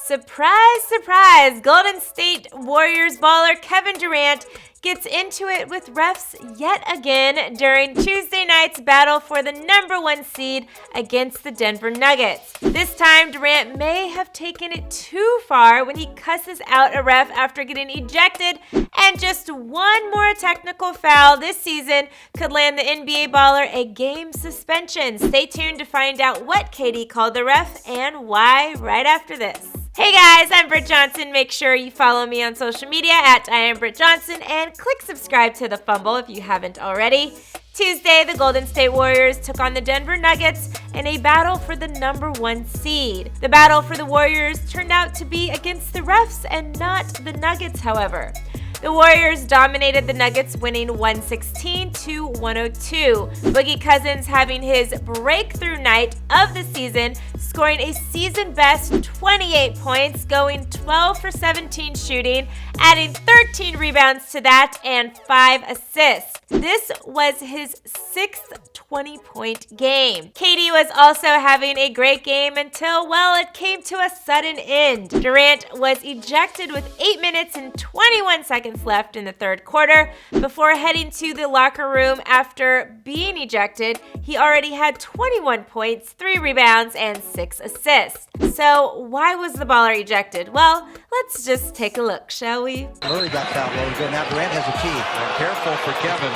Surprise, surprise! Golden State Warriors baller Kevin Durant gets into it with refs yet again during Tuesday night's battle for the #1 seed against the Denver Nuggets. This time, Durant may have taken it too far when he cusses out a ref after getting ejected, and just one more technical foul this season could land the NBA baller a game suspension. Stay tuned to find out what KD called the ref and why right after this. Hey guys, I'm Britt Johnson. Make sure you follow me on social media at I am Britt Johnson and click subscribe to the Fumble if you haven't already. Tuesday, the Golden State Warriors took on the Denver Nuggets in a battle for the #1 seed. The battle for the Warriors turned out to be against the refs and not the Nuggets, however. The Warriors dominated the Nuggets, winning 116-102. Boogie Cousins having his breakthrough night of the season, scoring a season-best 28 points, going 12 for 17 shooting, adding 13 rebounds to that, and 5 assists. This was his 6th 20-point game. KD was also having a great game until, well, it came to a sudden end. Durant was ejected with 8 minutes and 21 seconds left in the third quarter. Before heading to the locker room after being ejected, he already had 21 points, 3 rebounds, and 6 assists. So why was the baller ejected? Well, let's just take a look, shall we? Murray got fouled. Now Durant has a tee. Careful for Kevin.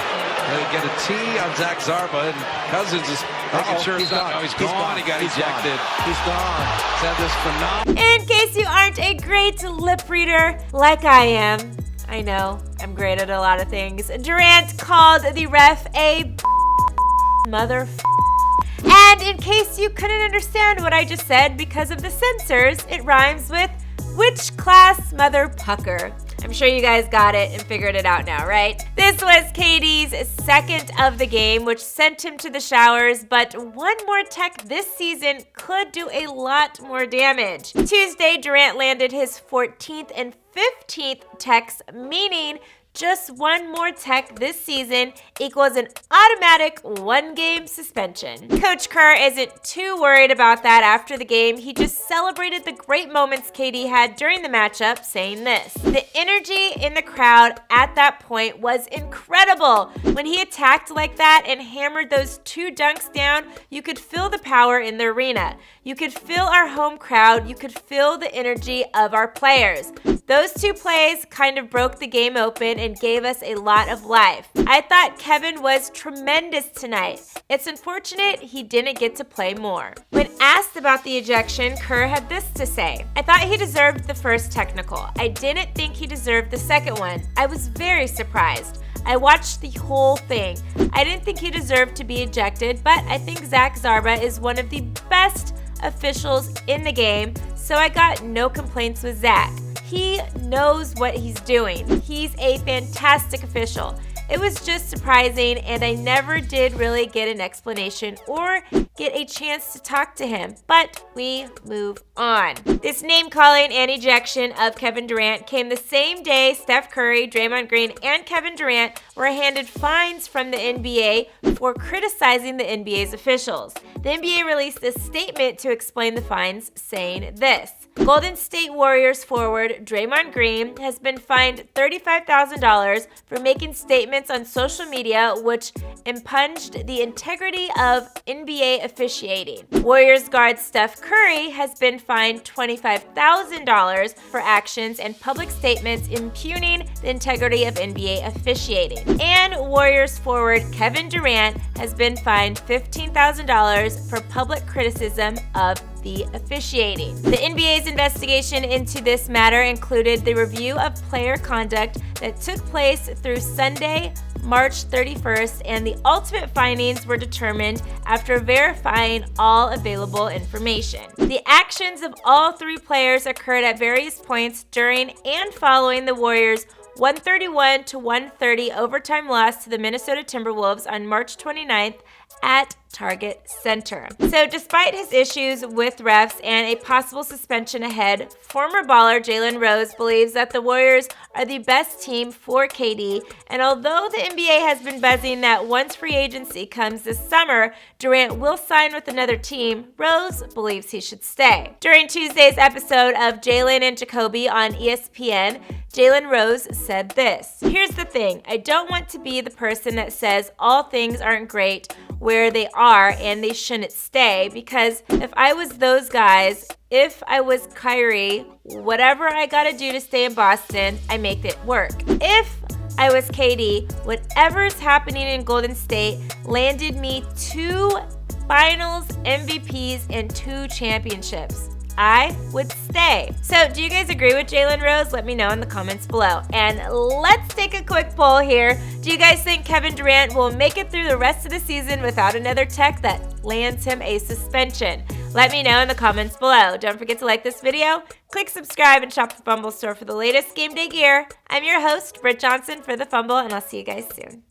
They get a tee on Zach Zarba, and Cousins is making sure it's not. Oh, he's gone. He got ejected. He's gone. Said this phenomenal. In case you aren't a great lip reader like I am, I know, I'm great at a lot of things. Durant called the ref a mother. And in case you couldn't understand what I just said because of the censors, it rhymes with which class mother pucker. I'm sure you guys got it and figured it out now, right? This was KD's second of the game, which sent him to the showers, but one more tech this season could do a lot more damage. Tuesday, Durant landed his 14th and 15th techs, meaning just one more tech this season equals an automatic 1-game suspension. Coach Kerr isn't too worried about that after the game. He just celebrated the great moments KD had during the matchup, saying this: "The energy in the crowd at that point was incredible. When he attacked like that and hammered those 2 dunks down, you could feel the power in the arena. You could feel our home crowd. You could feel the energy of our players. Those 2 plays kind of broke the game open and gave us a lot of life. I thought Kevin was tremendous tonight. It's unfortunate he didn't get to play more." When asked about the ejection, Kerr had this to say: "I thought he deserved the first technical. I didn't think he deserved the second one. I was very surprised. I watched the whole thing. I didn't think he deserved to be ejected, but I think Zach Zarba is one of the best officials in the game, so I got no complaints with Zach. He knows what he's doing. He's a fantastic official. It was just surprising, and I never did really get an explanation or get a chance to talk to him, but we move on." This name-calling and ejection of Kevin Durant came the same day Steph Curry, Draymond Green, and Kevin Durant were handed fines from the NBA for criticizing the NBA's officials. The NBA released a statement to explain the fines, saying this: "Golden State Warriors forward Draymond Green has been fined $35,000 for making statements on social media which impugned the integrity of NBA officiating. Warriors guard Steph Curry has been fined $25,000 for actions and public statements impugning the integrity of NBA officiating. And Warriors forward Kevin Durant has been fined $15,000 for public criticism of the officiating." The NBA's investigation into this matter included the review of player conduct that took place through Sunday, March 31st, and the ultimate findings were determined after verifying all available information. The actions of all 3 players occurred at various points during and following the Warriors' 131-130 overtime loss to the Minnesota Timberwolves on March 29th at Target Center. So despite his issues with refs and a possible suspension ahead, former baller Jalen Rose believes that the Warriors are the best team for KD, and although the NBA has been buzzing that once free agency comes this summer, Durant will sign with another team, Rose believes he should stay. During Tuesday's episode of Jalen and Jacoby on ESPN, Jalen Rose said this: "Here's the thing, I don't want to be the person that says all things aren't great where they are and they shouldn't stay, because if I was those guys, if I was Kyrie, whatever I gotta do to stay in Boston, I make it work. If I was KD, whatever's happening in Golden State landed me 2 finals MVPs and 2 championships. I would stay." So do you guys agree with Jalen Rose? Let me know in the comments below. And let's take a quick poll here. Do you guys think Kevin Durant will make it through the rest of the season without another tech that lands him a suspension? Let me know in the comments below. Don't forget to like this video, click subscribe, and shop the Fumble store for the latest game day gear. I'm your host, Britt Johnson for the Fumble, and I'll see you guys soon.